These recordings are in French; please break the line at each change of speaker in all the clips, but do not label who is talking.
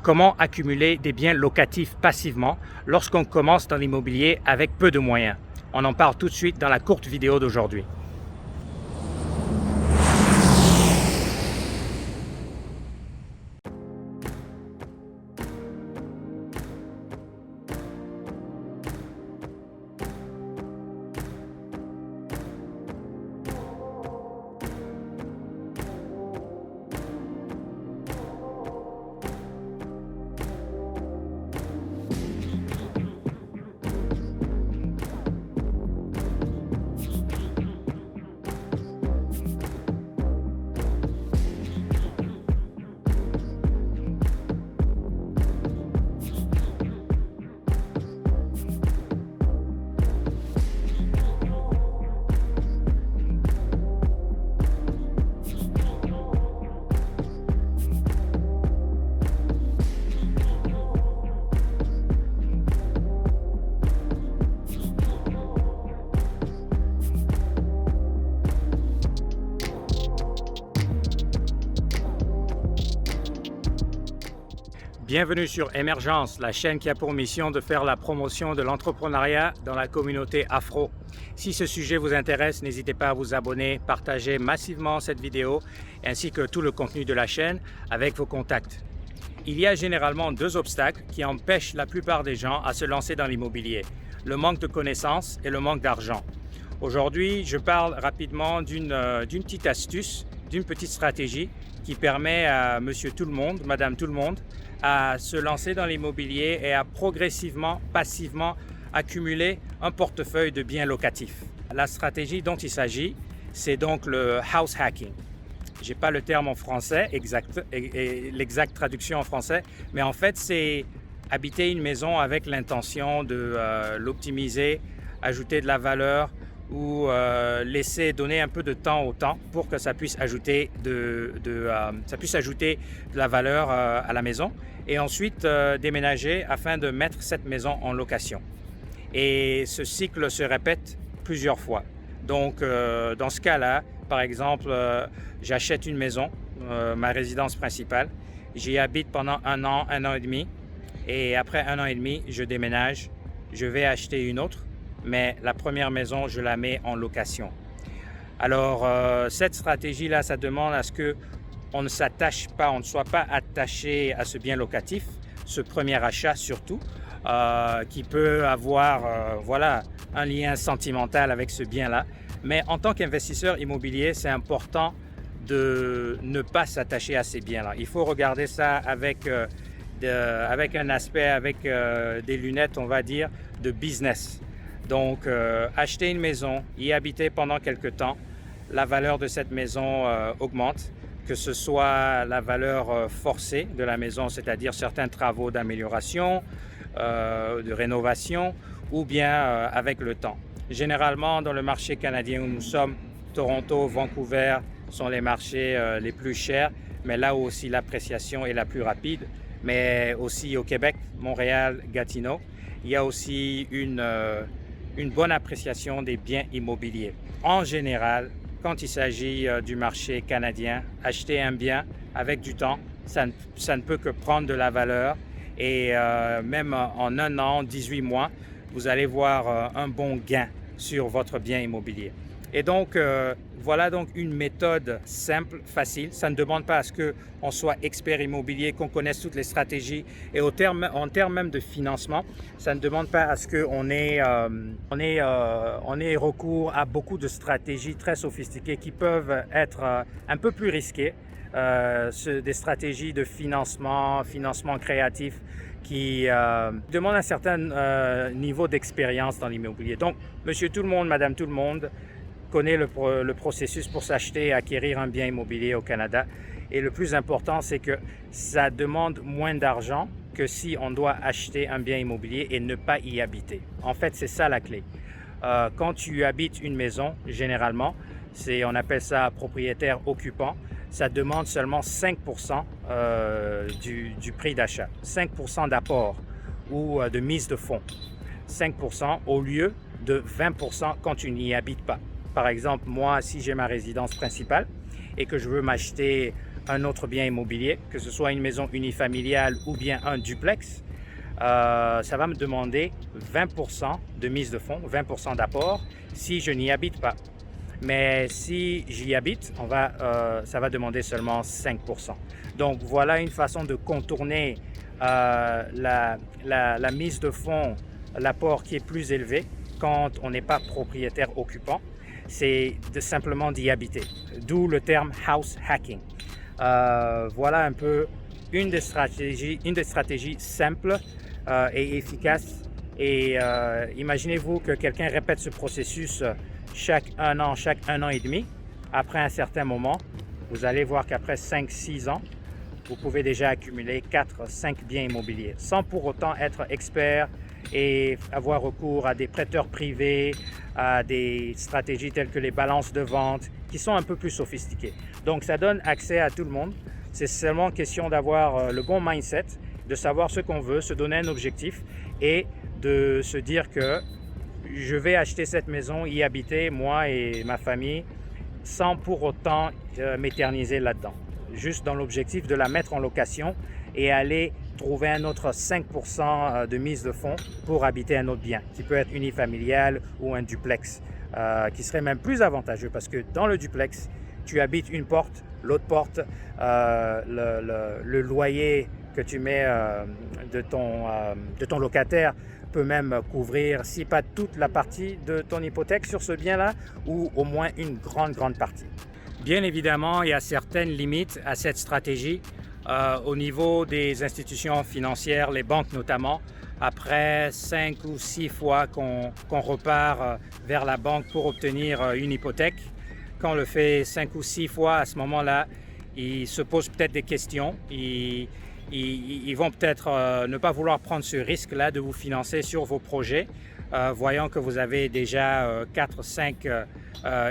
Comment accumuler des biens locatifs passivement lorsqu'on commence dans l'immobilier avec peu de moyens? On en parle tout de suite dans la courte vidéo d'aujourd'hui. Bienvenue sur Émergence, la chaîne qui a pour mission de faire la promotion de l'entrepreneuriat dans la communauté afro. Si ce sujet vous intéresse, n'hésitez pas à vous abonner, partager massivement cette vidéo ainsi que tout le contenu de la chaîne avec vos contacts. Il y a généralement deux obstacles qui empêchent la plupart des gens à se lancer dans l'immobilier: le manque de connaissances et le manque d'argent. Aujourd'hui, je parle rapidement d'une petite astuce, d'une petite stratégie qui permet à monsieur tout le monde, madame tout le monde, à se lancer dans l'immobilier et à progressivement, passivement accumuler un portefeuille de biens locatifs. La stratégie dont il s'agit, c'est donc le house hacking. Je n'ai pas le terme en français exact et l'exacte traduction en français, mais en fait c'est habiter une maison avec l'intention de l'optimiser, ajouter de la valeur ou laisser donner un peu de temps au temps pour que ça puisse ajouter de la valeur à la maison, et ensuite déménager afin de mettre cette maison en location. Et ce cycle se répète plusieurs fois. Donc dans ce cas-là, par exemple, j'achète une maison, ma résidence principale, j'y habite pendant un an et demi, et après un an et demi, je déménage, je vais acheter une autre, mais la première maison, je la mets en location. Alors, cette stratégie-là, ça demande à ce qu'on ne s'attache pas, on ne soit pas attaché à ce bien locatif, ce premier achat surtout, qui peut avoir un lien sentimental avec ce bien-là. Mais en tant qu'investisseur immobilier, c'est important de ne pas s'attacher à ces biens-là. Il faut regarder ça avec un aspect, avec des lunettes, on va dire, de business. Donc, acheter une maison, y habiter pendant quelques temps, la valeur de cette maison augmente, que ce soit la valeur forcée de la maison, c'est-à-dire certains travaux d'amélioration, de rénovation, ou bien avec le temps. Généralement, dans le marché canadien où nous sommes, Toronto, Vancouver sont les marchés les plus chers, mais là où aussi l'appréciation est la plus rapide. Mais aussi au Québec, Montréal, Gatineau, il y a aussi une bonne appréciation des biens immobiliers. En général, quand il s'agit du marché canadien, acheter un bien avec du temps, ça ne peut que prendre de la valeur, et même en un an, 18 mois, vous allez voir un bon gain sur votre bien immobilier. Et donc, voilà donc une méthode simple, facile. Ça ne demande pas à ce qu'on soit expert immobilier, qu'on connaisse toutes les stratégies. Et en termes même de financement, ça ne demande pas à ce qu'on ait recours à beaucoup de stratégies très sophistiquées qui peuvent être un peu plus risquées. Des stratégies de financement créatif qui demandent un certain niveau d'expérience dans l'immobilier. Donc, monsieur tout le monde, madame tout le monde connaît le processus pour s'acheter et acquérir un bien immobilier au Canada. Et le plus important, c'est que ça demande moins d'argent que si on doit acheter un bien immobilier et ne pas y habiter. En fait, c'est ça la clé. Quand tu habites une maison, généralement, on appelle ça propriétaire occupant, ça demande seulement 5% du prix d'achat, 5% d'apport ou de mise de fonds, 5% au lieu de 20% quand tu n'y habites pas. Par exemple, moi, si j'ai ma résidence principale et que je veux m'acheter un autre bien immobilier, que ce soit une maison unifamiliale ou bien un duplex, ça va me demander 20% de mise de fonds, 20% d'apport si je n'y habite pas. Mais si j'y habite, ça va demander seulement 5%. Donc voilà une façon de contourner la mise de fonds, l'apport qui est plus élevé quand on n'est pas propriétaire occupant, c'est simplement d'y habiter. D'où le terme house hacking. Voilà un peu une des stratégies simples et efficaces. Et imaginez-vous que quelqu'un répète ce processus chaque un an et demi. Après un certain moment, vous allez voir qu'après 5-6 ans, vous pouvez déjà accumuler 4-5 biens immobiliers sans pour autant être expert et avoir recours à des prêteurs privés, à des stratégies telles que les balances de vente qui sont un peu plus sophistiquées. Donc ça donne accès à tout le monde. C'est seulement question d'avoir le bon mindset, de savoir ce qu'on veut, se donner un objectif et de se dire que je vais acheter cette maison, y habiter, moi et ma famille, sans pour autant m'éterniser là-dedans. Juste dans l'objectif de la mettre en location et aller trouver un autre 5% de mise de fonds pour habiter un autre bien, qui peut être unifamilial ou un duplex, qui serait même plus avantageux parce que dans le duplex, tu habites une porte, l'autre porte, le loyer que tu mets de ton locataire peut même couvrir, si pas toute la partie de ton hypothèque sur ce bien-là, ou au moins une grande partie. Bien évidemment, il y a certaines limites à cette stratégie au niveau des institutions financières, les banques notamment. Après 5 ou 6 fois qu'on repart vers la banque pour obtenir une hypothèque, quand on le fait 5 ou 6 fois, à ce moment-là, ils se posent peut-être des questions. Ils vont peut-être ne pas vouloir prendre ce risque-là de vous financer sur vos projets, voyant que vous avez déjà 4-5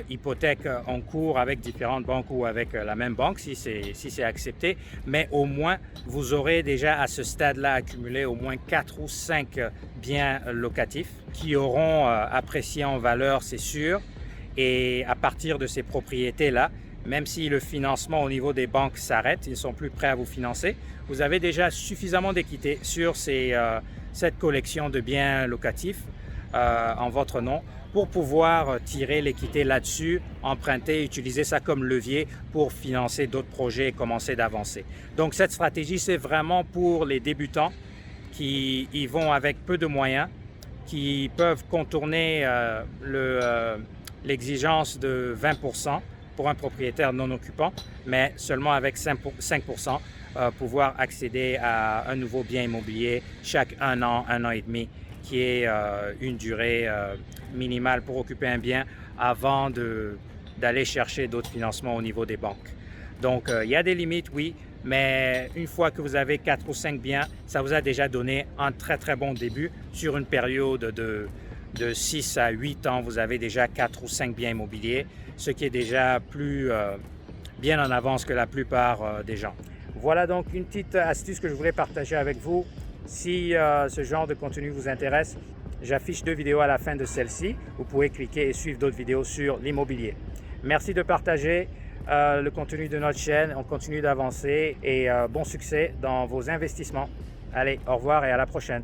hypothèques en cours avec différentes banques ou avec la même banque si c'est accepté. Mais au moins, vous aurez déjà à ce stade-là accumulé au moins 4 ou 5 biens locatifs qui auront apprécié en valeur, c'est sûr. Et à partir de ces propriétés-là, même si le financement au niveau des banques s'arrête, ils ne sont plus prêts à vous financer, vous avez déjà suffisamment d'équité sur cette collection de biens locatifs en votre nom pour pouvoir tirer l'équité là-dessus, emprunter, utiliser ça comme levier pour financer d'autres projets et commencer d'avancer. Donc cette stratégie, c'est vraiment pour les débutants qui y vont avec peu de moyens, qui peuvent contourner l'exigence de 20% pour un propriétaire non occupant, mais seulement avec 5% pouvoir accéder à un nouveau bien immobilier chaque un an et demi, qui est une durée minimale pour occuper un bien avant d'aller chercher d'autres financements au niveau des banques. Donc, il y a des limites, oui, mais une fois que vous avez 4 ou 5 biens, ça vous a déjà donné un très bon début. Sur une période de 6 à 8 ans, vous avez déjà 4 ou 5 biens immobiliers, ce qui est déjà bien en avance que la plupart des gens. Voilà donc une petite astuce que je voulais partager avec vous. Si ce genre de contenu vous intéresse, j'affiche 2 vidéos à la fin de celle-ci. Vous pouvez cliquer et suivre d'autres vidéos sur l'immobilier. Merci de partager le contenu de notre chaîne. On continue d'avancer et bon succès dans vos investissements. Allez, au revoir et à la prochaine.